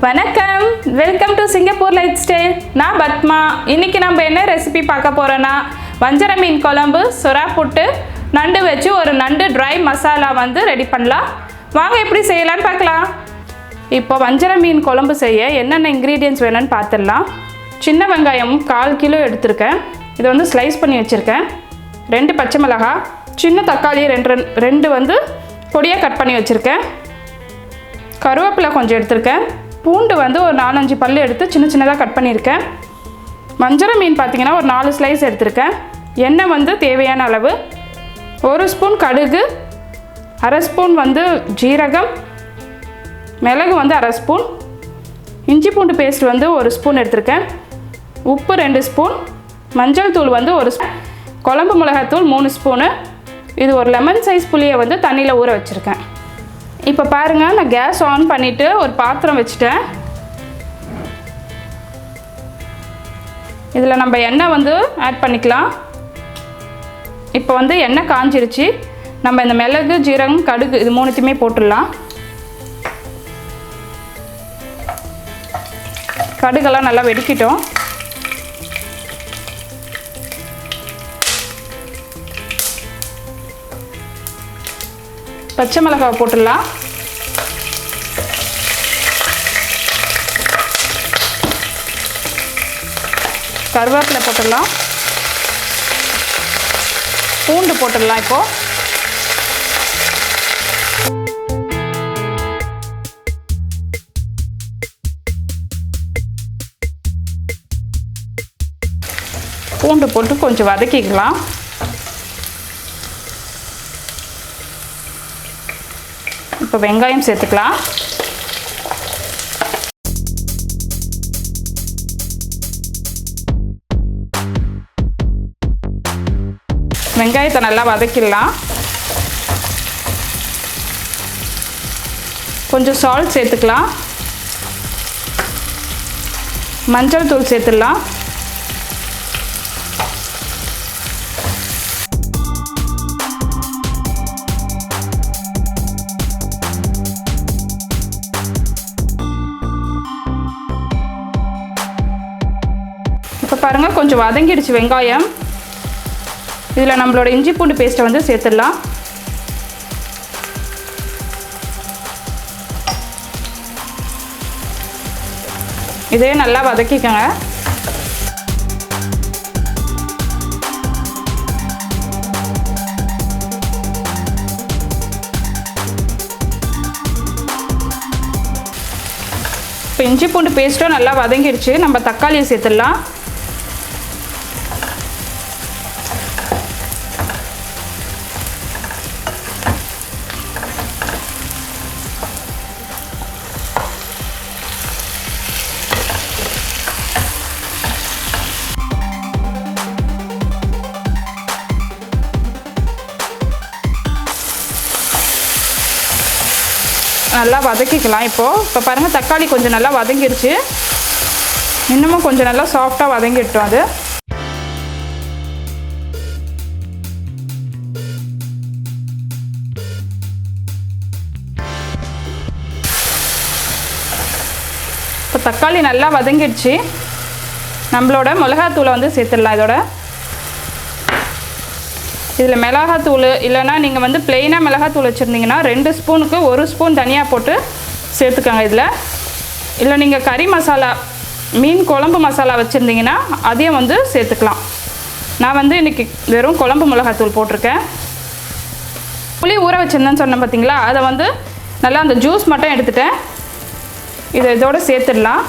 வணக்கம், welcome to Singapore life style. நான் பத்மா. இன்னைக்கு நம்ம என்ன ரெசிபி பார்க்க போறோம்னா வஞ்சர மீன் குழம்பு, சுறா புட்டு, நண்டு வச்சு ஒரு நண்டு ட்ரை மசாலா ரெடி பண்ணலாம். வாங்க எப்படி செய்யலாம்னு பார்க்கலாம். இப்போ வஞ்சர மீன் குழம்பு செய்ய என்னென்ன இன்க்ரீடியன்ட்ஸ் வேணும்னு பார்த்துடலாம். சின்ன வெங்காயம் 1/4 கிலோ எடுத்திருக்கேன். இதை ஸ்லைஸ் பண்ணி வச்சுருக்கேன். 2 பச்சை மிளகாய், சின்ன தக்காளி 2 பொடியாக கட் பண்ணி வச்சுருக்கேன். கருவேப்பிலை கொஞ்சம் எடுத்திருக்கேன். பூண்டு ஒரு 4-5 பல்லு எடுத்து சின்ன சின்னதாக கட் பண்ணியிருக்கேன். வஞ்சர மீன் பார்த்திங்கன்னா ஒரு 4 ஸ்லைஸ் எடுத்திருக்கேன். எண்ணெய் தேவையான அளவு, 1 ஸ்பூன் கடுகு, 1/2 ஸ்பூன் ஜீரகம், மிளகு 1/2 ஸ்பூன், இஞ்சி பூண்டு பேஸ்ட் 1 ஸ்பூன் எடுத்திருக்கேன். உப்பு 2 ஸ்பூன், மஞ்சள் தூள் 1 ஸ்பூன், குழம்பு மிளகாத்தூள் 3 ஸ்பூனு. இது ஒரு லெமன் சைஸ் புளியை தண்ணியில் ஊற வச்சுருக்கேன். இப்போ பாருங்கள், நான் கேஸ் ஆன் பண்ணிவிட்டு ஒரு பாத்திரம் வச்சுட்டேன். இதில் நம்ம எண்ணெய் ஆட் பண்ணிக்கலாம். இப்போ எண்ணெய் காஞ்சிருச்சு. நம்ம இந்த மிளகு, ஜீரகம், கடுகு இது 3த்தையுமே போட்டுடலாம். கடுகெல்லாம் நல்லா வெடிக்கிட்டோம். பச்சை மிளகாய் போட்டுடலாம். கருவேப்பிலை போட்டுடலாம். பூண்டு போட்டுடலாம். இப்போது பூண்டு போட்டு கொஞ்சம் வதக்கிக்கலாம். இப்போ வெங்காயம் சேர்த்துக்கலாம். வெங்காயத்தை நல்லா வதக்கிடலாம். கொஞ்சம் சால்ட் சேர்த்துக்கலாம். மஞ்சள் தூள் சேர்த்துடலாம். இப்போ பாருங்கள், கொஞ்சம் வதங்கிடுச்சு வெங்காயம். இதில் நம்மளோட இஞ்சி பூண்டு பேஸ்ட்டை சேர்த்துடலாம். இதே நல்லா வதக்கிக்கோங்க. இப்போ இஞ்சி பூண்டு பேஸ்ட்டும் நல்லா வதங்கிடுச்சு. நம்ம தக்காளியை சேர்த்துடலாம். நல்லா வதக்கிக்கலாம். இப்போ பாருங்கள், தக்காளி கொஞ்சம் நல்லா வதங்கிடுச்சு. இன்னமும் கொஞ்சம் நல்லா சாஃப்டாக வதங்கிட்டோம். அது இப்போ தக்காளி நல்லா வதங்கிடுச்சு. நம்மளோட மிளகாத்தூளை சேர்த்துடலாம். இதில் மிளகாத்தூள் இல்லைன்னா நீங்கள் ப்ளெயினாக மிளகாத்தூள் வச்சுருந்தீங்கன்னா 2 ஸ்பூனுக்கு 1 ஸ்பூன் தனியாக போட்டு சேர்த்துக்கோங்க. இதில் இல்லை நீங்கள் கறி மசாலா, மீன் குழம்பு மசாலா வச்சுருந்தீங்கன்னா அதையும் சேர்த்துக்கலாம். நான் இன்றைக்கி வெறும் குழம்பு மிளகாத்தூள் போட்டிருக்கேன். புளி ஊற வச்சுருந்தேன்னு சொன்னேன் பார்த்தீங்களா, அதை நல்லா அந்த ஜூஸ் மட்டும் எடுத்துட்டேன். இதோடு சேர்த்துடலாம்.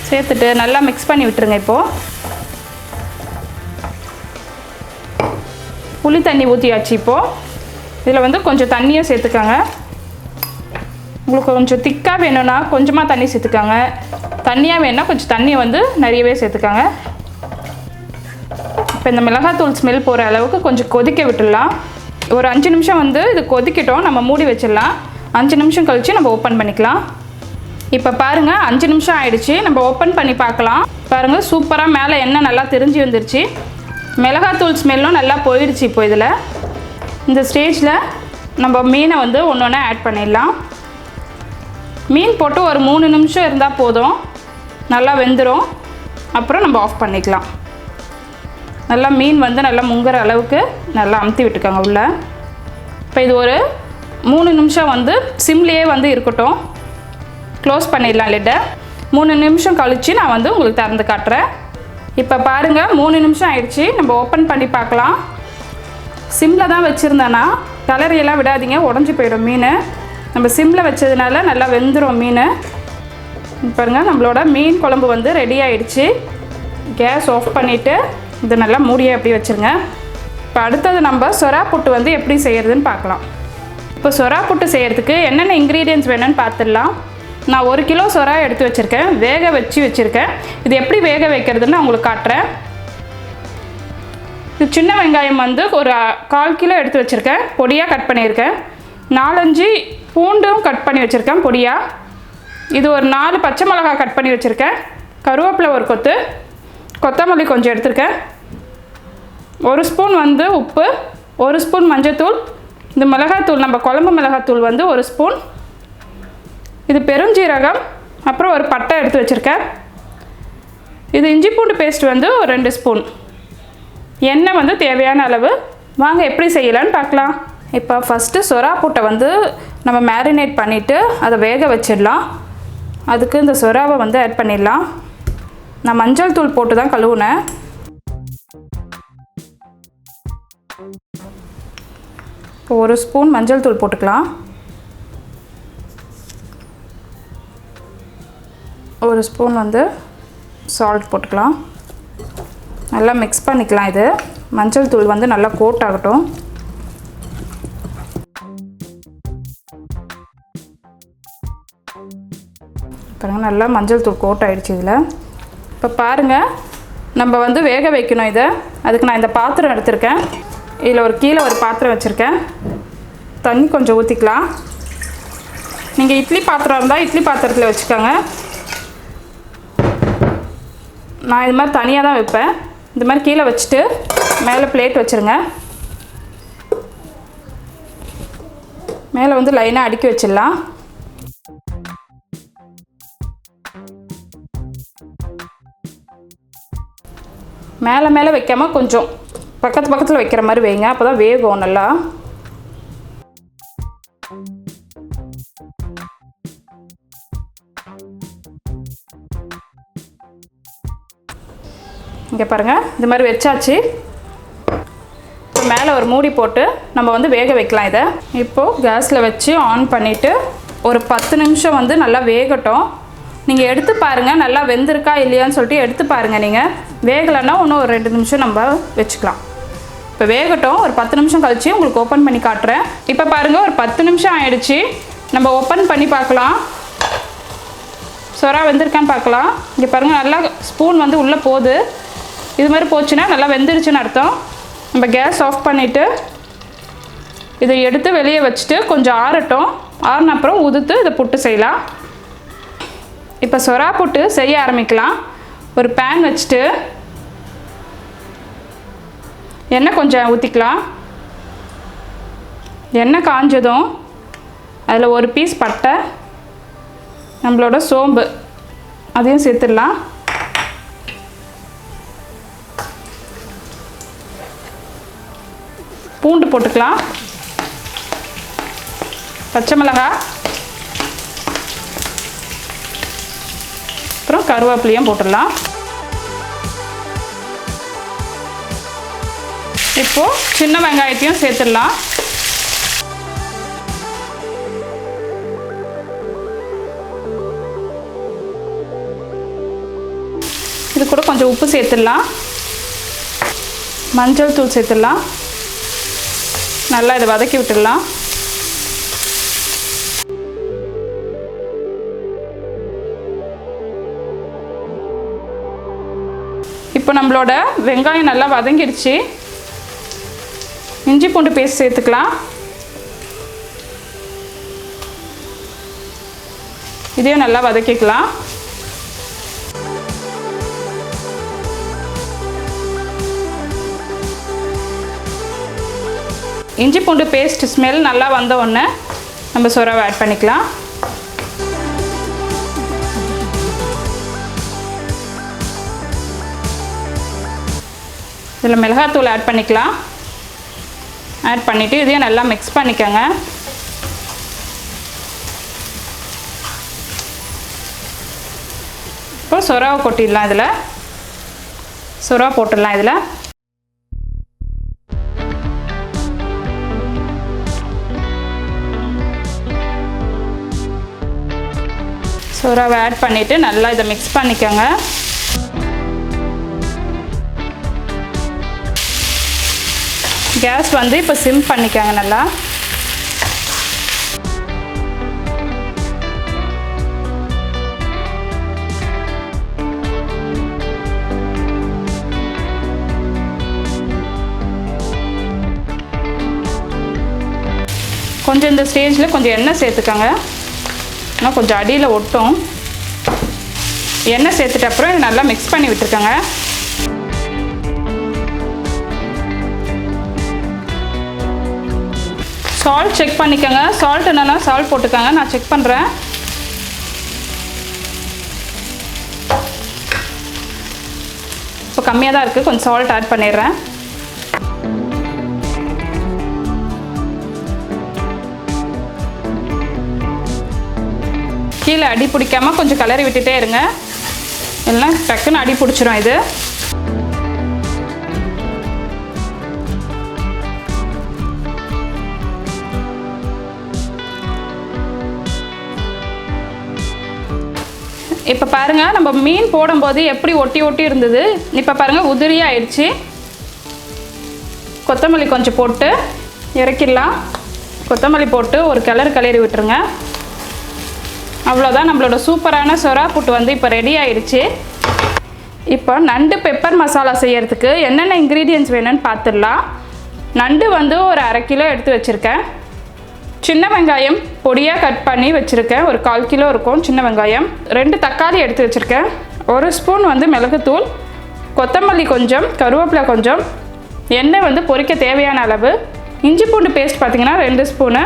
சேர்த்துட்டு நல்லா மிக்ஸ் பண்ணி விட்டுருங்க. இப்போது புளி தண்ணி ஊற்றியாச்சு. இப்போது இதில் கொஞ்சம் தண்ணியை சேர்த்துக்கோங்க. உங்களுக்கு கொஞ்சம் திக்காக வேணும்னா கொஞ்சமாக தண்ணி சேர்த்துக்கோங்க. தண்ணியாக வேணும்னா கொஞ்சம் தண்ணியை நிறையவே சேர்த்துக்கோங்க. இப்போ இந்த மிளகாத்தூள் ஸ்மெல் போகிற அளவுக்கு கொஞ்சம் கொதிக்க விட்டுடலாம். ஒரு 5 நிமிஷம் இது கொதிக்கட்டும். நம்ம மூடி வச்சிடலாம். 5 நிமிஷம் கழித்து நம்ம ஓப்பன் பண்ணிக்கலாம். இப்போ பாருங்கள், 5 நிமிஷம் ஆயிடுச்சு. நம்ம ஓப்பன் பண்ணி பார்க்கலாம். பாருங்கள், சூப்பராக மேலே எண்ணெய் நல்லா தெரிஞ்சு வந்துருச்சு. மிளகாத்தூள் ஸ்மெல்லும் நல்லா போயிடுச்சு. இப்போ இதில் இந்த ஸ்டேஜில் நம்ம மீனை வந்து ஒன்று ஒன்றா ஆட் பண்ணிடலாம். மீன் போட்டு ஒரு 3 நிமிஷம் இருந்தால் போதும், நல்லா வெந்துடும். அப்புறம் நம்ம ஆஃப் பண்ணிக்கலாம். நல்லா மீன் வந்து நல்லா முங்குற அளவுக்கு நல்லா அமுத்தி விட்டுக்கோங்க உள்ள. இப்போ இது ஒரு 3 நிமிஷம் வந்து சிம்லேயே வந்து இருக்கட்டும். க்ளோஸ் பண்ணிடலாம் லிட்டை. 3 நிமிஷம் கழித்து நான் வந்து உங்களுக்கு திறந்து காட்டுறேன். இப்போ பாருங்கள் 3 நிமிஷம் ஆயிடுச்சு. நம்ம ஓப்பன் பண்ணி பார்க்கலாம். சிம்மில் தான் வச்சுருந்தேன்னா கலரியெல்லாம் விடாதீங்க, உடஞ்சி போயிடும் மீன். நம்ம சிம்மில் வச்சதுனால நல்லா வெந்துடும் மீன். பாருங்கள் நம்மளோட மீன் குழம்பு வந்து ரெடி ஆகிடுச்சு. கேஸ் ஆஃப் பண்ணிவிட்டு இது நல்லா மூடியே அப்படி வச்சுருங்க. இப்போ அடுத்தது நம்ம சொரா புட்டு வந்து எப்படி செய்கிறதுன்னு பார்க்கலாம். இப்போ சொரா புட்டு செய்கிறதுக்கு என்னென்ன இன்க்ரீடியன்ட்ஸ் வேணும்னு பார்த்துடலாம். நான் 1 கிலோ சொரா எடுத்து வச்சுருக்கேன், வேக வச்சுருக்கேன். இது எப்படி வேக வைக்கிறதுன்னு நான் உங்களுக்கு காட்டுறேன். இது சின்ன வெங்காயம் வந்து ஒரு 1/4 கிலோ எடுத்து வச்சுருக்கேன், பொடியாக கட் பண்ணியிருக்கேன். 4-5 பூண்டும் கட் பண்ணி வச்சுருக்கேன் பொடியாக. இது ஒரு 4 பச்சை மிளகாய் கட் பண்ணி வச்சுருக்கேன். கருவேப்பிலை ஒரு கொத்து, கொத்தமல்லி கொஞ்சம் எடுத்துருக்கேன். 1 ஸ்பூன் வந்து உப்பு, 1 ஸ்பூன் மஞ்சத்தூள். இந்த மிளகாத்தூள் நம்ம குழம்பு மிளகாத்தூள் வந்து 1 ஸ்பூன். இது பெருஞ்சீரகம், அப்புறம் ஒரு பட்டை எடுத்து வச்சுருக்கேன். இது இஞ்சி பூண்டு பேஸ்ட் வந்து ஒரு 2 ஸ்பூன். எண்ணெய் வந்து தேவையான அளவு. வாங்க எப்படி செய்யலான்னு பார்க்கலாம். இப்போ ஃபஸ்ட்டு சொரா புட்டை வந்து நம்ம மேரினேட் பண்ணிவிட்டு அதை வேக வச்சிடலாம். அதுக்கு இந்த சொராவை வந்து ஆட் பண்ணிடலாம். நான் மஞ்சள் தூள் போட்டு தான் கழுவுனேன். இப்போ 1 ஸ்பூன் மஞ்சள் தூள் போட்டுக்கலாம். 1 ஸ்பூன் வந்து சால்ட் போட்டுக்கலாம். நல்லா மிக்ஸ் பண்ணிக்கலாம். இது மஞ்சள் தூள் வந்து நல்லா கோட் ஆகட்டும். பாருங்கள் நல்லா மஞ்சள் தூள் கோட் ஆகிடுச்சு இதில். இப்போ பாருங்கள் நம்ம வந்து வேக வைக்கணும் இதை. அதுக்கு நான் இந்த பாத்திரம் எடுத்திருக்கேன். இதில் கீழே ஒரு பாத்திரம் வச்சுருக்கேன். தண்ணி கொஞ்சம் ஊற்றிக்கலாம். நீங்கள் இட்லி பாத்திரம் இருந்தால் இட்லி பாத்திரத்தில் வச்சுக்கோங்க. நான் இது மாதிரி தனியாக தான் வைப்பேன். இந்த மாதிரி கீழே வச்சுட்டு மேலே பிளேட் வச்சுருங்க. மேலே வந்து லைனாக அடுக்கி வச்சிடலாம். மேலே மேலே வைக்காமல் கொஞ்சம் பக்கத்தில் வைக்கிற மாதிரி வைங்க, அப்போ தான் வேகும் நல்லா. இங்கே பாருங்கள் இந்த மாதிரி வச்சாச்சு. இப்போ மேலே ஒரு மூடி போட்டு நம்ம வந்து வேக வைக்கலாம் இதை. இப்போது கேஸில் வச்சு ஆன் பண்ணிவிட்டு ஒரு 10 நிமிஷம் வந்து நல்லா வேகட்டும். நீங்கள் எடுத்து பாருங்கள் நல்லா வெந்திருக்கா இல்லையான்னு சொல்லிட்டு எடுத்து பாருங்கள். நீங்கள் வேகலைன்னா இன்னும் ஒரு 2 நிமிஷம் நம்ம வச்சுக்கலாம். இப்போ வேகட்டும். ஒரு 10 நிமிஷம் கழிச்சு உங்களுக்கு ஓப்பன் பண்ணி காட்டுறேன். இப்போ பாருங்கள் ஒரு 10 நிமிஷம் ஆயிடுச்சு. நம்ம ஓப்பன் பண்ணி பார்க்கலாம். சொரா வெந்திருக்கான்னு பார்க்கலாம். இங்கே பாருங்கள் நல்லா ஸ்பூன் வந்து உள்ளே போகுது. இது மாதிரி போச்சுன்னா நல்லா வெந்துருச்சுன்னு அர்த்தம். நம்ம கேஸ் ஆஃப் பண்ணிவிட்டு இதை எடுத்து வெளியே வச்சுட்டு கொஞ்சம் ஆறட்டும். ஆறின அப்புறம் உதுத்து இதை புட்டு செய்யலாம். இப்போ சொரா புட்டு செய்ய ஆரம்பிக்கலாம். ஒரு பேன் வச்சுட்டு எண்ணெய் கொஞ்சம் ஊற்றிக்கலாம். எண்ணெய் காஞ்சதும் அதில் ஒரு பீஸ் பட்டை, நம்மளோட சோம்பு அதையும் சேர்த்துடலாம். பூண்டு போட்டுக்கலாம். பச்சை மிளகாய், அப்புறம் கருவேப்பிலையும் போட்டுடலாம். இப்போது சின்ன வெங்காயத்தையும் சேர்த்துடலாம். இது கூட கொஞ்சம் உப்பு சேர்த்துடலாம். மஞ்சள் தூள் சேர்த்துடலாம். நல்லா இதை வதக்கி விட்டுடலாம். இப்போ நம்மளோட வெங்காயம் நல்லா வதங்கிடுச்சு. இஞ்சி பூண்டு பேஸ்ட் சேர்த்துக்கலாம். இதையும் நல்லா வதக்கிக்கலாம். இஞ்சி பூண்டு பேஸ்ட் ஸ்மெல் நல்லா வந்த உடனே நம்ம சொராவை ஆட் பண்ணிக்கலாம். இதில் மிளகாத்தூள் ஆட் பண்ணிக்கலாம். ஆட் பண்ணிவிட்டு இதையும் நல்லா மிக்ஸ் பண்ணிக்கோங்க. இப்போ சொராவை கொட்டிடலாம். இதில் சொரா போட்டுடலாம். இதில் சொராவை ஆட் பண்ணிவிட்டு நல்லா இதை மிக்ஸ் பண்ணிக்கோங்க. கேஸ் வந்து இப்போ சிம் பண்ணிக்கோங்க. நல்லா கொஞ்சம் இந்த ஸ்டேஜில் கொஞ்சம் எண்ணெய் சேர்த்துக்கோங்க. ஆனால் கொஞ்சம் அடியில் ஒட்டும். எண்ணெய் சேர்த்துட்ட அப்புறம் நல்லா மிக்ஸ் பண்ணி விட்டுருக்கோங்க. சால்ட் செக் பண்ணிக்கோங்க. சால்ட் என்னென்னா சால்ட் போட்டுக்கோங்க. நான் செக் பண்ணுறேன். இப்போ கம்மியாக தான் இருக்குது. கொஞ்சம் சால்ட் ஆட் பண்ணிடுறேன். கீழே அடி பிடிக்காமல் கொஞ்சம் கிளறி விட்டுட்டே இருங்க. இல்லைன்னா டக்குன்னு அடி பிடிச்சிரும் இது. இப்போ பாருங்கள், நம்ம மீன் போடும்போது எப்படி ஒட்டி ஒட்டி இருந்தது, இப்போ பாருங்கள் உதிரியாக ஆயிடுச்சு. கொத்தமல்லி கொஞ்சம் போட்டு இறக்கிடலாம். கொத்தமல்லி போட்டு ஒரு கிளறி விட்டுருங்க. அவ்வளோதான், நம்மளோட சூப்பரான சொரா புட்டு வந்து இப்போ ரெடி ஆயிடுச்சு. இப்போ நண்டு பெப்பர் மசாலா செய்யறதுக்கு என்னென்ன இன்க்ரீடியன்ட்ஸ் வேணும்னு பார்த்துடலாம். நண்டு வந்து ஒரு 1/2 கிலோ எடுத்து வச்சுருக்கேன். சின்ன வெங்காயம் பொடியாக கட் பண்ணி வச்சுருக்கேன். ஒரு 1/4 கிலோ இருக்கும் சின்ன வெங்காயம். 2 தக்காளி எடுத்து வச்சுருக்கேன். 1 ஸ்பூன் வந்து மிளகுத்தூள், கொத்தமல்லி கொஞ்சம், கருவேப்பிலை கொஞ்சம், எண்ணெய் வந்து பொரிக்க தேவையான அளவு, இஞ்சி பூண்டு பேஸ்ட் பார்த்திங்கன்னா 2 ஸ்பூனு,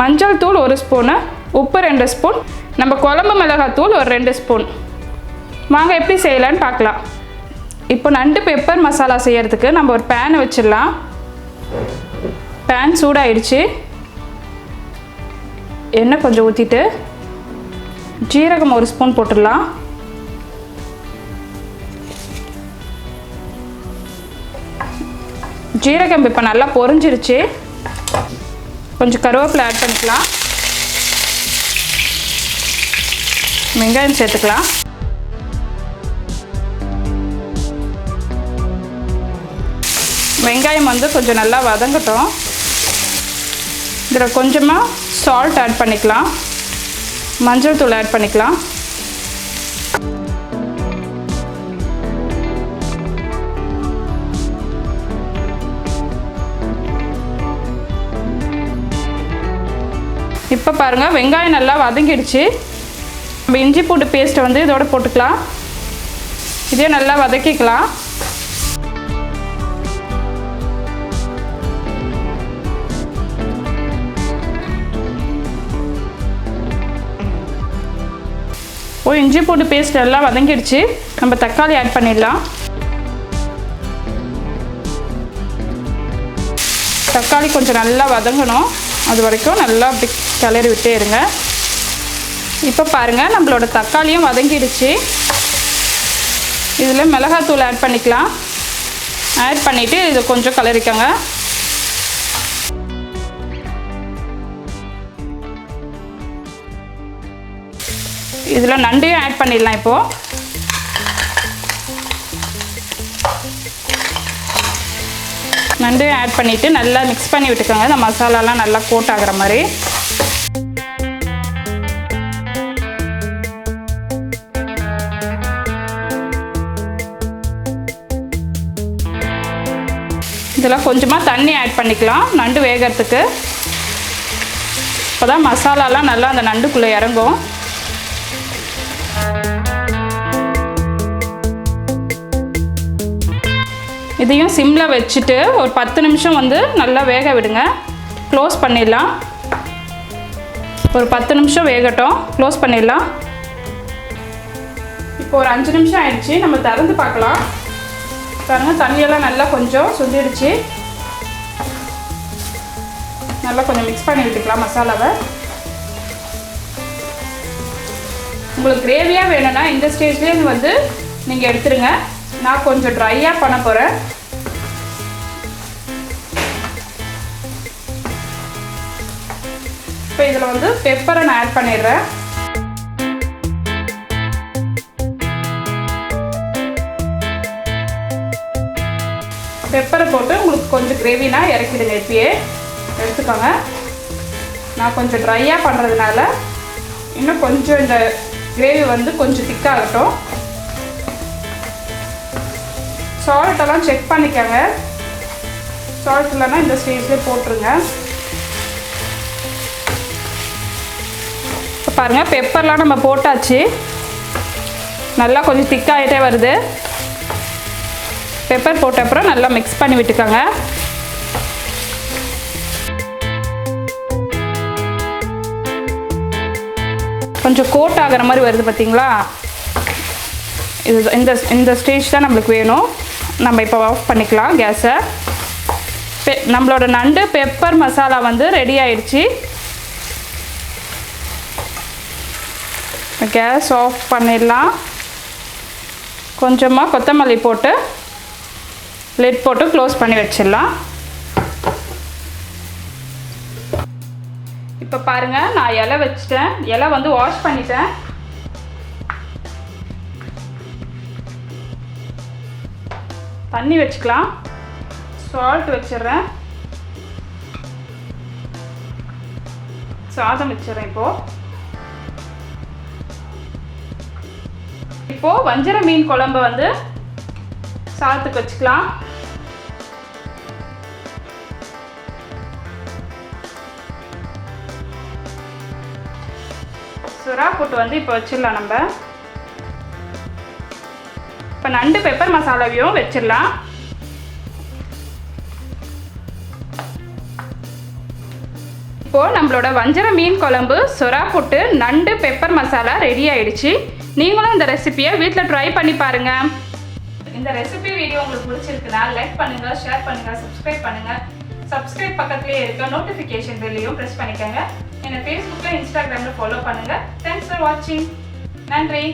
மஞ்சள் தூள் 1 ஸ்பூனு, உப்பு 2 ஸ்பூன், நம்ம குழம்பு மிளகாத்தூள் ஒரு 2 ஸ்பூன். வாங்க எப்படி செய்யலான்னு பார்க்கலாம். இப்போ நண்டு பெப்பர் மசாலா செய்யறதுக்கு நம்ம ஒரு பேன் வச்சிடலாம். பேன் சூடாயிடுச்சு. எண்ணெய் கொஞ்சம் ஊற்றிட்டு ஜீரகம் 1 ஸ்பூன் போட்டுடலாம். ஜீரகம் இப்போ நல்லா பொரிஞ்சிருச்சு. கொஞ்சம் கருவேப்பிலை ஆட் பண்ணிக்கலாம். வெங்காயம் சேர்த்துக்கலாம். வெங்காயம் வந்து கொஞ்சம் நல்லா வதங்கட்டும். இதில் கொஞ்சமாக சால்ட் ஆட் பண்ணிக்கலாம். மஞ்சள் தூள் ஆட் பண்ணிக்கலாம். இப்போ பாருங்கள், வெங்காயம் நல்லா வதங்கிடுச்சு. நம்ம இஞ்சி பூண்டு பேஸ்ட்டை வந்து இதோட போட்டுக்கலாம். இதே நல்லா வதக்கிக்கலாம். இஞ்சி பூண்டு பேஸ்ட் எல்லாம் வதங்கிடுச்சு. நம்ம தக்காளி ஆட் பண்ணிடலாம். தக்காளி கொஞ்சம் நல்லா வதங்கணும். அது வரைக்கும் நல்லா அப்படி கிளறி விட்டே இருங்க. இப்போ பாருங்கள், நம்மளோட தக்காளியும் வதங்கிடுச்சு. இதில் மிளகாத்தூள் ஆட் பண்ணிக்கலாம். ஆட் பண்ணிவிட்டு இதை கொஞ்சம் கிளறிக்கோங்க. இதில் நண்டையும் ஆட் பண்ணிடலாம். இப்போது நண்டையும் ஆட் பண்ணிவிட்டு நல்லா மிக்ஸ் பண்ணி விட்டுக்கோங்க. இந்த மசாலாலாம் நல்லா கோட் ஆகிற மாதிரி. இதில் கொஞ்சமாக தண்ணி ஆட் பண்ணிக்கலாம் நண்டு வேகிறதுக்கு. அப்போ தான் மசாலாலாம் நல்லா அந்த நண்டுக்குள்ளே இறங்கும். இதையும் சிம்மில் வச்சுட்டு ஒரு 10 நிமிஷம் வந்து நல்லா வேக விடுங்க. க்ளோஸ் பண்ணிடலாம். ஒரு 10 நிமிஷம் வேகட்டும். க்ளோஸ் பண்ணிடலாம். இப்போ ஒரு 5 நிமிஷம் ஆயிடுச்சு. நம்ம திறந்து பார்க்கலாம். பாருங்கள், தண்ணியெல்லாம் நல்லா கொஞ்சம் சுண்டிடுச்சு. நல்லா கொஞ்சம் மிக்ஸ் பண்ணி விட்டுக்கலாம் மசாலாவை. உங்களுக்கு கிரேவியாக வேணும்னா இந்த ஸ்டேஜ்லேயே வந்து நீங்கள் எடுத்துருங்க. நான் கொஞ்சம் ட்ரையாக பண்ண போகிறேன். இப்போ இதில் வந்து பெப்பரை நான் ஆட் பண்ணிடுறேன். பெப்பரை போட்டு உங்களுக்கு கொஞ்சம் கிரேவினா இறக்கிடுங்க. இப்பயே எடுத்துக்கோங்க. நான் கொஞ்சம் ட்ரையாக பண்ணுறதுனால இன்னும் கொஞ்சம் இந்த கிரேவி வந்து கொஞ்சம் திக்காகட்டும். சால்ட்டெல்லாம் செக் பண்ணிக்கோங்க. சால்ட் இல்லைன்னா இந்த ஸ்டேஜ்லேயே போட்டுருங்க. இப்போ பாருங்கள், பெப்பர்லாம் நம்ம போட்டாச்சு. நல்லா கொஞ்சம் திக்காகிட்டே வருது. பெப்பர் போட்ட அப்புறம் நல்லா மிக்ஸ் பண்ணி விட்டுக்கோங்க. கொஞ்சம் கோட் ஆகிற மாதிரி வருது பார்த்தீங்களா? இது இந்த ஸ்டேஜ் தான் நம்மளுக்கு வேணும். நம்ம இப்போ ஆஃப் பண்ணிக்கலாம் கேஸை. நம்மளோட நண்டு பெப்பர் மசாலா வந்து ரெடி ஆயிடுச்சு. கேஸ் ஆஃப் பண்ணிடலாம். கொஞ்சமாக கொத்தமல்லி போட்டு லிட் போட்டு க்ளோஸ் பண்ணி வச்சிடலாம். இப்போ பாருங்கள், நான் இலை வச்சிட்டேன். இலை வந்து வாஷ் பண்ணிட்டேன். தண்ணி வச்சுக்கலாம். சால்ட் வச்சிடுறேன். சாதம் வச்சிடுறேன். இப்போ வஞ்சர மீன் குழம்பு வந்து சாதத்துக்கு வச்சுக்கலாம். சுறா புட்டு வந்து இப்போ வச்சிடலாம். நம்ம இப்போ நண்டு பெப்பர் மசாலாவையும் வச்சிடலாம். இப்போது நம்மளோட வஞ்சர மீன் குழம்பு, சுறா புட்டு, நண்டு பெப்பர் மசாலா ரெடி ஆயிடுச்சு. நீங்களும் இந்த ரெசிபியை வீட்டில் ட்ரை பண்ணி பாருங்கள். இந்த ரெசிபி வீடியோ உங்களுக்கு பிடிச்சிருக்குன்னா லைக் பண்ணுங்கள், ஷேர் பண்ணுங்கள், சப்ஸ்கிரைப் பண்ணுங்கள். சப்ஸ்கிரைப் பக்கத்துலேயே இருக்க நோட்டிஃபிகேஷன் பெல்லையும் ப்ரெஸ் பண்ணிக்கோங்க. என்னை ஃபேஸ்புக்கில், இன்ஸ்டாகிராமில் ஃபாலோ பண்ணுங்கள். தேங்க்ஸ் ஃபார் வாட்சிங். நன்றி.